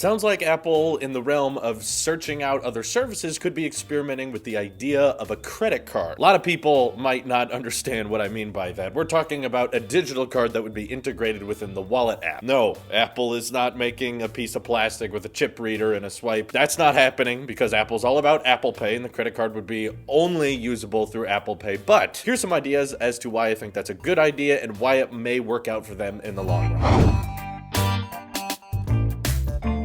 Sounds like Apple, in the realm of searching out other services, could be experimenting with the idea of a credit card. A lot of people might not understand what I mean by that. We're talking about a digital card that would be integrated within the Wallet app. No, Apple is not making a piece of plastic with a chip reader and a swipe. That's not happening because Apple's all about Apple Pay, and the credit card would be only usable through Apple Pay. But here's some ideas as to why I think that's a good idea and why it may work out for them in the long run.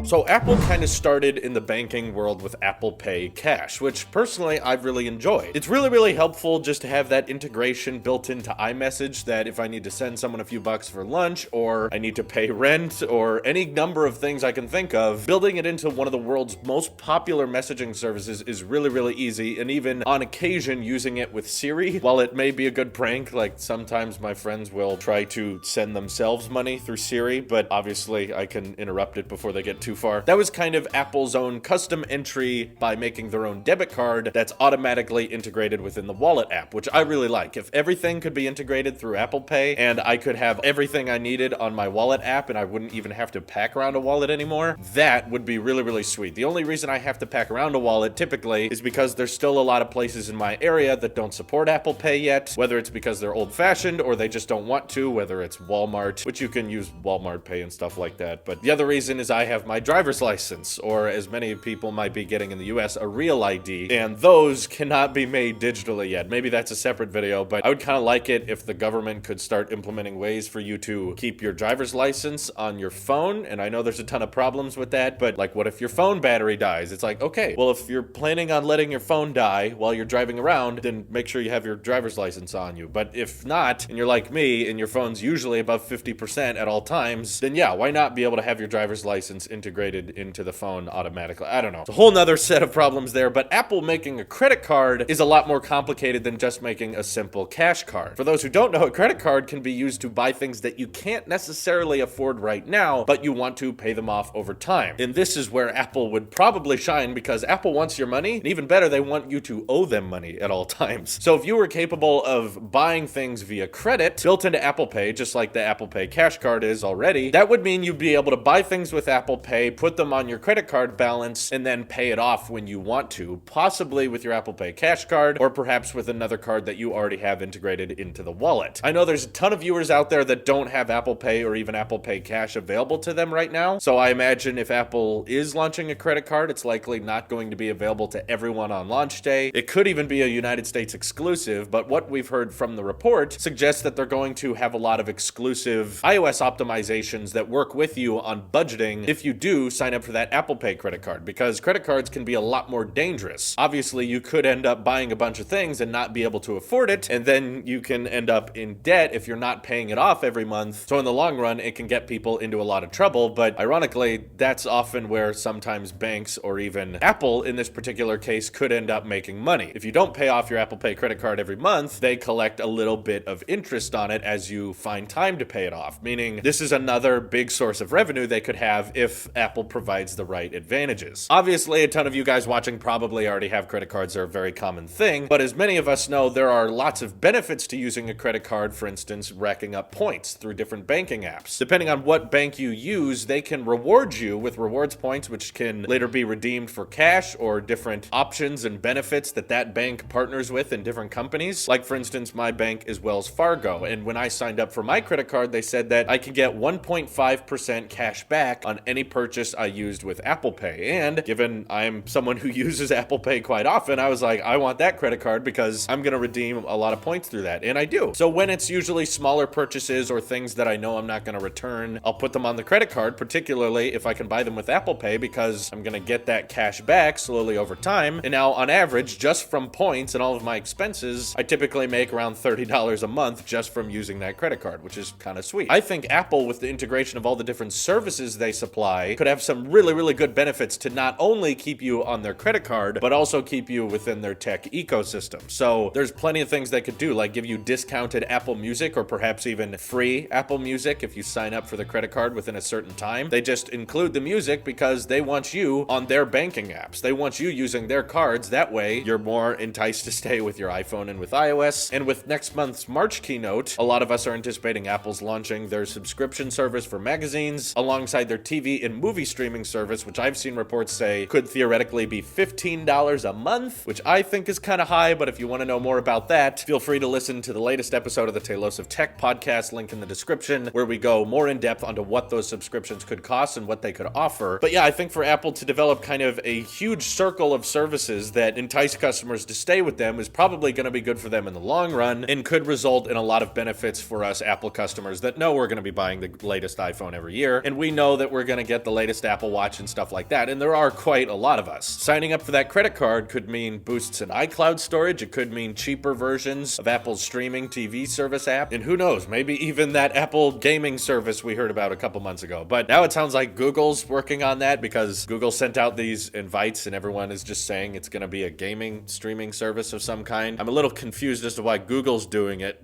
So Apple kind of started in the banking world with Apple Pay Cash, which personally I've really enjoyed. It's really helpful just to have that integration built into iMessage that if I need to send someone a few bucks for lunch, or I need to pay rent, or any number of things I can think of, building it into one of the world's most popular messaging services is really easy, and even on occasion using it with Siri, while it may be a good prank, like sometimes my friends will try to send themselves money through Siri, but obviously I can interrupt it before they get too far. That was kind of Apple's own custom entry by making their own debit card that's automatically integrated within the Wallet app, which I really like. If everything could be integrated through Apple Pay and I could have everything I needed on my Wallet app and I wouldn't even have to pack around a wallet anymore, that would be really sweet. The only reason I have to pack around a wallet typically is because there's still a lot of places in my area that don't support Apple Pay yet, whether it's because they're old-fashioned or they just don't want to, whether it's Walmart, which you can use Walmart Pay and stuff like that. But the other reason is I have my driver's license, or as many people might be getting in the US, a real ID, and those cannot be made digitally yet. Maybe that's a separate video, but I would kind of like it if the government could start implementing ways for you to keep your driver's license on your phone, and I know there's a ton of problems with that, but like what if your phone battery dies? It's like, okay, well if you're planning on letting your phone die while you're driving around, then make sure you have your driver's license on you. But if not, and you're like me, and your phone's usually above 50% at all times, then yeah, why not be able to have your driver's license integrated into the phone automatically? I don't know. It's a whole nother set of problems there, but Apple making a credit card is a lot more complicated than just making a simple cash card. For those who don't know, a credit card can be used to buy things that you can't necessarily afford right now, but you want to pay them off over time. And this is where Apple would probably shine, because Apple wants your money, and even better, they want you to owe them money at all times. So if you were capable of buying things via credit built into Apple Pay, just like the Apple Pay cash card is already, that would mean you'd be able to buy things with Apple Pay, put them on your credit card balance, and then pay it off when you want to, possibly with your Apple Pay cash card, or perhaps with another card that you already have integrated into the wallet. I know there's a ton of viewers out there that don't have Apple Pay or even Apple Pay cash available to them right now, so I imagine if Apple is launching a credit card, it's likely not going to be available to everyone on launch day. It could even be a United States exclusive, but what we've heard from the report suggests that they're going to have a lot of exclusive iOS optimizations that work with you on budgeting if you do sign up for that Apple Pay credit card, because credit cards can be a lot more dangerous. Obviously, you could end up buying a bunch of things and not be able to afford it, and then you can end up in debt if you're not paying it off every month. So in the long run, it can get people into a lot of trouble, but ironically, that's often where sometimes banks or even Apple in this particular case could end up making money. If you don't pay off your Apple Pay credit card every month, they collect a little bit of interest on it as you find time to pay it off, meaning this is another big source of revenue they could have if Apple provides the right advantages. Obviously, a ton of you guys watching probably already have credit cards. They're a very common thing, but as many of us know, there are lots of benefits to using a credit card, for instance, racking up points through different banking apps. Depending on what bank you use, they can reward you with rewards points, which can later be redeemed for cash or different options and benefits that that bank partners with in different companies. Like, for instance, my bank is Wells Fargo, and when I signed up for my credit card, they said that I could get 1.5% cash back on any purchase I used with Apple Pay. And given I'm someone who uses Apple Pay quite often, I was like, I want that credit card because I'm going to redeem a lot of points through that. And I do. So when it's usually smaller purchases or things that I know I'm not going to return, I'll put them on the credit card, particularly if I can buy them with Apple Pay, because I'm going to get that cash back slowly over time. And now on average, just from points and all of my expenses, I typically make around $30 a month just from using that credit card, which is kind of sweet. I think Apple, with the integration of all the different services they supply, could have some really good benefits to not only keep you on their credit card, but also keep you within their tech ecosystem. So there's plenty of things they could do, like give you discounted Apple Music, or perhaps even free Apple Music if you sign up for the credit card within a certain time. They just include the music because they want you on their banking apps. They want you using their cards. That way, you're more enticed to stay with your iPhone and with iOS. And with next month's March keynote, a lot of us are anticipating Apple's launching their subscription service for magazines alongside their TV and movie movie streaming service, which I've seen reports say could theoretically be $15 a month, which I think is kind of high, but if you want to know more about that, feel free to listen to the latest episode of the Talos of Tech podcast, link in the description, where we go more in depth onto what those subscriptions could cost and what they could offer. But yeah, I think for Apple to develop kind of a huge circle of services that entice customers to stay with them is probably going to be good for them in the long run and could result in a lot of benefits for us Apple customers that know we're going to be buying the latest iPhone every year, and we know that we're going to get the latest Apple Watch and stuff like that, and there are quite a lot of us. Signing up for that credit card could mean boosts in iCloud storage, it could mean cheaper versions of Apple's streaming TV service app, and who knows, maybe even that Apple gaming service we heard about a couple months ago. But now it sounds like Google's working on that because Google sent out these invites and everyone is just saying it's going to be a gaming streaming service of some kind. I'm a little confused as to why Google's doing it,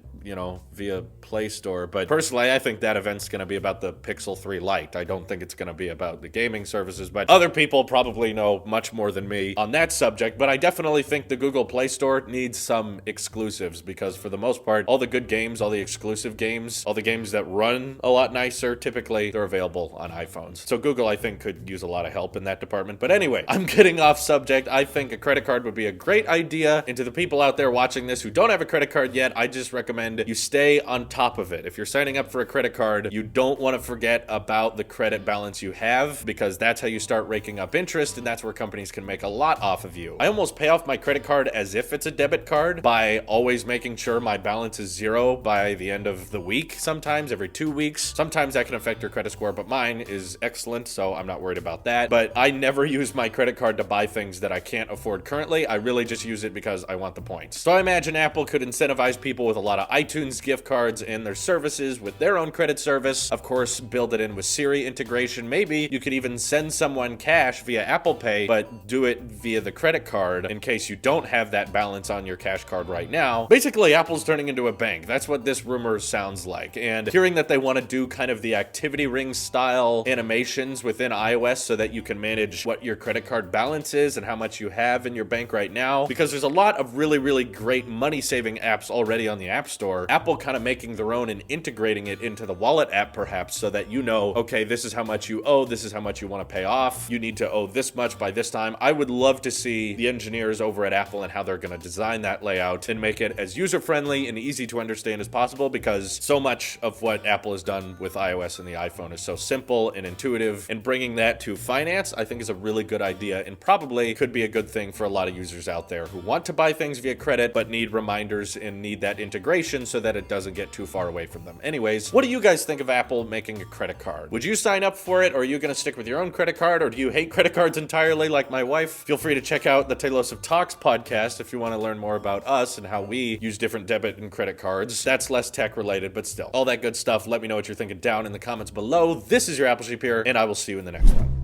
via Play Store. But personally, I think that event's going to be about the Pixel 3 Lite. I don't think it's going to be about the gaming services, but other people probably know much more than me on that subject. But I definitely think the Google Play Store needs some exclusives because for the most part, all the good games, all the exclusive games, all the games that run a lot nicer, typically they're available on iPhones. So Google, I think, could use a lot of help in that department. But anyway, I'm getting off subject. I think a credit card would be a great idea. And to the people out there watching this who don't have a credit card yet, I just recommend you stay on top of it. If you're signing up for a credit card, you don't want to forget about the credit balance you have because that's how you start raking up interest and that's where companies can make a lot off of you. I almost pay off my credit card as if it's a debit card by always making sure my balance is zero by the end of the week, sometimes every 2 weeks. Sometimes that can affect your credit score, but mine is excellent, so I'm not worried about that. But I never use my credit card to buy things that I can't afford currently. I really just use it because I want the points. So I imagine Apple could incentivize people with a lot of iTunes gift cards and their services with their own credit service. Of course, build it in with Siri integration. Maybe you could even send someone cash via Apple Pay, but do it via the credit card in case you don't have that balance on your cash card right now. Basically, Apple's turning into a bank. That's what this rumor sounds like. And hearing that they want to do kind of the activity ring style animations within iOS so that you can manage what your credit card balance is and how much you have in your bank right now, because there's a lot of really, really great money-saving apps already on the App Store. Apple kind of making their own and integrating it into the wallet app perhaps so that you know, okay, this is how much you owe, this is how much you want to pay off, you need to owe this much by this time. I would love to see the engineers over at Apple and how they're going to design that layout and make it as user-friendly and easy to understand as possible, because so much of what Apple has done with iOS and the iPhone is so simple and intuitive, and bringing that to finance I think is a really good idea and probably could be a good thing for a lot of users out there who want to buy things via credit but need reminders and need that integration so that it doesn't get too far away from them. Anyways, what do you guys think of Apple making a credit card? Would you sign up for it, or are you going to stick with your own credit card, or do you hate credit cards entirely like my wife? Feel free to check out the Talos of Talks podcast if you want to learn more about us and how we use different debit and credit cards. That's less tech related, but still. All that good stuff. Let me know what you're thinking down in the comments below. This is your Apple Sheep here, and I will see you in the next one.